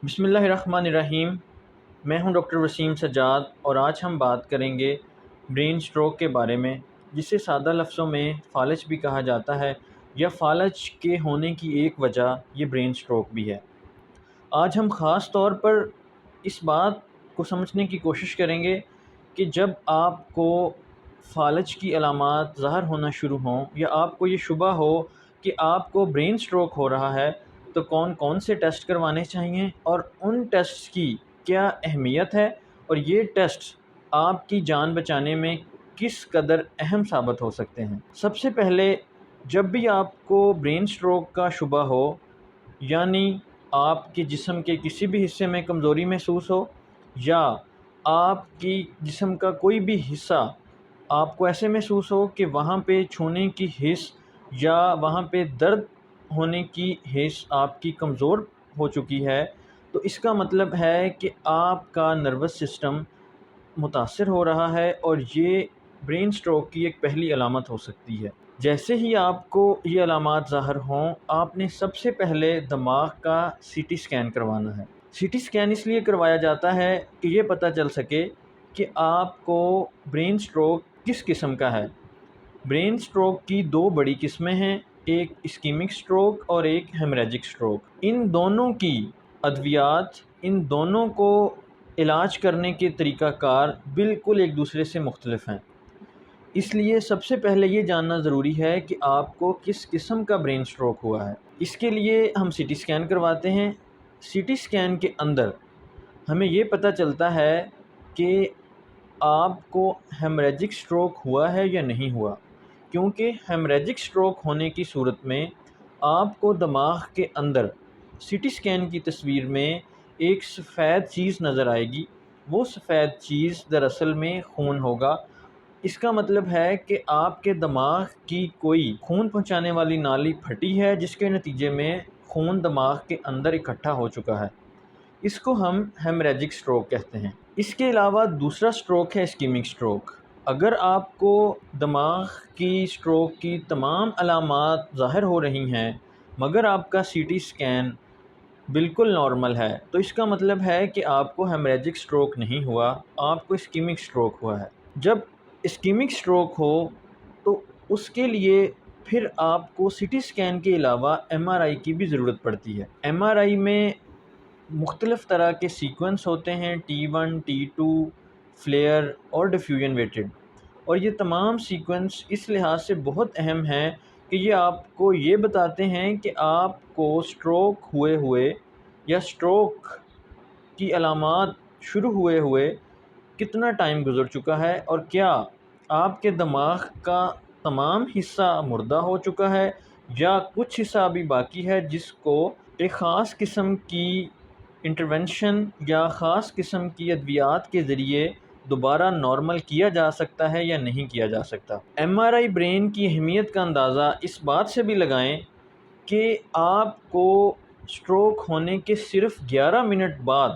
بسم اللہ الرحمن الرحیم۔ میں ہوں ڈاکٹر وسیم سجاد اور آج ہم بات کریں گے برین سٹروک کے بارے میں، جسے سادہ لفظوں میں فالج بھی کہا جاتا ہے یا فالج کے ہونے کی ایک وجہ یہ برین سٹروک بھی ہے۔ آج ہم خاص طور پر اس بات کو سمجھنے کی کوشش کریں گے کہ جب آپ کو فالج کی علامات ظاہر ہونا شروع ہوں یا آپ کو یہ شبہ ہو کہ آپ کو برین سٹروک ہو رہا ہے تو کون کون سے ٹیسٹ کروانے چاہیے اور ان ٹیسٹ کی کیا اہمیت ہے اور یہ ٹیسٹ آپ کی جان بچانے میں کس قدر اہم ثابت ہو سکتے ہیں۔ سب سے پہلے جب بھی آپ کو برین سٹروک کا شبہ ہو، یعنی آپ کے جسم کے کسی بھی حصے میں کمزوری محسوس ہو یا آپ کی جسم کا کوئی بھی حصہ آپ کو ایسے محسوس ہو کہ وہاں پہ چھونے کی حس یا وہاں پہ درد ہونے کی حس آپ کی کمزور ہو چکی ہے، تو اس کا مطلب ہے کہ آپ کا نروس سسٹم متاثر ہو رہا ہے اور یہ برین سٹروک کی ایک پہلی علامت ہو سکتی ہے۔ جیسے ہی آپ کو یہ علامات ظاہر ہوں، آپ نے سب سے پہلے دماغ کا سی ٹی اسکین کروانا ہے۔ سی ٹی اسکین اس لیے کروایا جاتا ہے کہ یہ پتہ چل سکے کہ آپ کو برین سٹروک کس قسم کا ہے۔ برین سٹروک کی دو بڑی قسمیں ہیں، ایک اسکیمک سٹروک اور ایک ہیمریجک سٹروک۔ ان دونوں کی ادویات، ان دونوں کو علاج کرنے کے طریقہ کار بالکل ایک دوسرے سے مختلف ہیں۔ اس لیے سب سے پہلے یہ جاننا ضروری ہے کہ آپ کو کس قسم کا برین سٹروک ہوا ہے۔ اس کے لیے ہم سی ٹی اسکین کرواتے ہیں۔ سی ٹی اسکین کے اندر ہمیں یہ پتہ چلتا ہے کہ آپ کو ہیمریجک سٹروک ہوا ہے یا نہیں ہوا، کیونکہ ہیمریجک سٹروک ہونے کی صورت میں آپ کو دماغ کے اندر سی ٹی اسکین کی تصویر میں ایک سفید چیز نظر آئے گی۔ وہ سفید چیز دراصل میں خون ہوگا۔ اس کا مطلب ہے کہ آپ کے دماغ کی کوئی خون پہنچانے والی نالی پھٹی ہے، جس کے نتیجے میں خون دماغ کے اندر اکٹھا ہو چکا ہے۔ اس کو ہم ہیمریجک سٹروک کہتے ہیں۔ اس کے علاوہ دوسرا سٹروک ہے اسکیمک سٹروک۔ اگر آپ کو دماغ کی سٹروک کی تمام علامات ظاہر ہو رہی ہیں مگر آپ کا سی ٹی اسکین بالکل نارمل ہے، تو اس کا مطلب ہے کہ آپ کو ہیمریجک سٹروک نہیں ہوا، آپ کو اسکیمک سٹروک ہوا ہے۔ جب اسکیمک سٹروک ہو تو اس کے لیے پھر آپ کو سی ٹی اسکین کے علاوہ ایم آر آئی کی بھی ضرورت پڑتی ہے۔ ایم آر آئی میں مختلف طرح کے سیکوینس ہوتے ہیں، T1 T2 فلیئر اور ڈیفیوژن ویٹڈ، اور یہ تمام سیکوینس اس لحاظ سے بہت اہم ہیں کہ یہ آپ کو یہ بتاتے ہیں کہ آپ کو سٹروک ہوئے یا سٹروک کی علامات شروع ہوئے کتنا ٹائم گزر چکا ہے، اور کیا آپ کے دماغ کا تمام حصہ مردہ ہو چکا ہے یا کچھ حصہ ابھی باقی ہے، جس کو ایک خاص قسم کی انٹرونشن یا خاص قسم کی ادویات کے ذریعے دوبارہ نارمل کیا جا سکتا ہے یا نہیں کیا جا سکتا۔ ایم آر آئی برین کی اہمیت کا اندازہ اس بات سے بھی لگائیں کہ آپ کو سٹروک ہونے کے صرف 11 منٹ بعد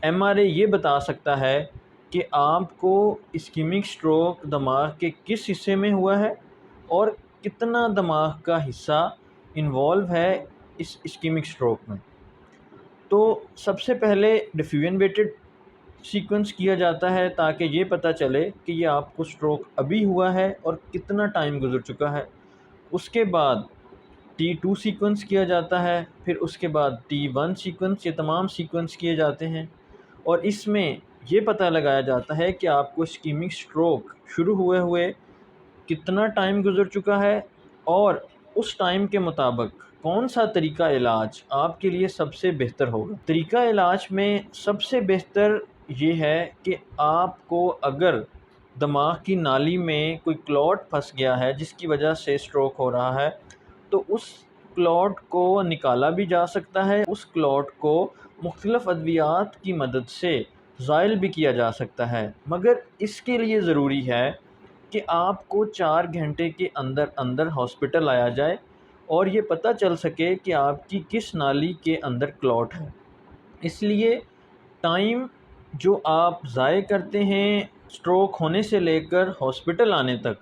ایم آر آئی یہ بتا سکتا ہے کہ آپ کو اسکیمک سٹروک دماغ کے کس حصے میں ہوا ہے اور کتنا دماغ کا حصہ انوالو ہے اس اسکیمک سٹروک میں۔ تو سب سے پہلے ڈیفیوژن ویٹڈ سیکوینس کیا جاتا ہے تاکہ یہ پتہ چلے کہ یہ آپ کو سٹروک ابھی ہوا ہے اور کتنا ٹائم گزر چکا ہے۔ اس کے بعد T2 سیکوینس کیا جاتا ہے، پھر اس کے بعد T1 سیکوینس، یہ تمام سیکوینس کیے جاتے ہیں اور اس میں یہ پتہ لگایا جاتا ہے کہ آپ کو اسکیمک سٹروک شروع ہوئے کتنا ٹائم گزر چکا ہے اور اس ٹائم کے مطابق کون سا طریقہ علاج آپ کے لیے سب سے بہتر ہوگا۔ طریقہ علاج میں سب سے بہتر یہ ہے کہ آپ کو اگر دماغ کی نالی میں کوئی کلاٹ پھنس گیا ہے جس کی وجہ سے سٹروک ہو رہا ہے، تو اس کلاٹ کو نکالا بھی جا سکتا ہے۔ اس کلاٹ کو مختلف ادویات کی مدد سے زائل بھی کیا جا سکتا ہے، مگر اس کے لیے ضروری ہے کہ آپ کو 4 گھنٹے کے اندر اندر ہاسپٹل آیا جائے اور یہ پتہ چل سکے کہ آپ کی کس نالی کے اندر کلاٹ ہے۔ اس لیے ٹائم جو آپ ضائع کرتے ہیں سٹروک ہونے سے لے کر ہاسپٹل آنے تک،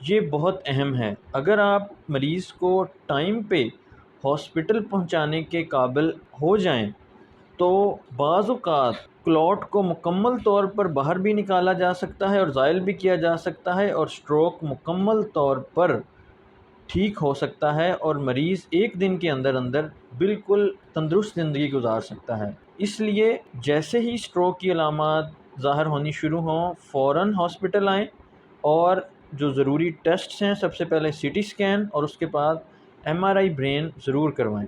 یہ بہت اہم ہے۔ اگر آپ مریض کو ٹائم پہ ہاسپٹل پہنچانے کے قابل ہو جائیں تو بعض اوقات کلاٹ کو مکمل طور پر باہر بھی نکالا جا سکتا ہے اور زائل بھی کیا جا سکتا ہے، اور سٹروک مکمل طور پر ٹھیک ہو سکتا ہے اور مریض ایک دن کے اندر اندر بالکل تندرست زندگی گزار سکتا ہے۔ اس لیے جیسے ہی سٹروک کی علامات ظاہر ہونی شروع ہوں فوراً ہاسپٹل آئیں، اور جو ضروری ٹیسٹس ہیں سب سے پہلے سی ٹی اسکین اور اس کے بعد ایم آر آئی برین ضرور کروائیں۔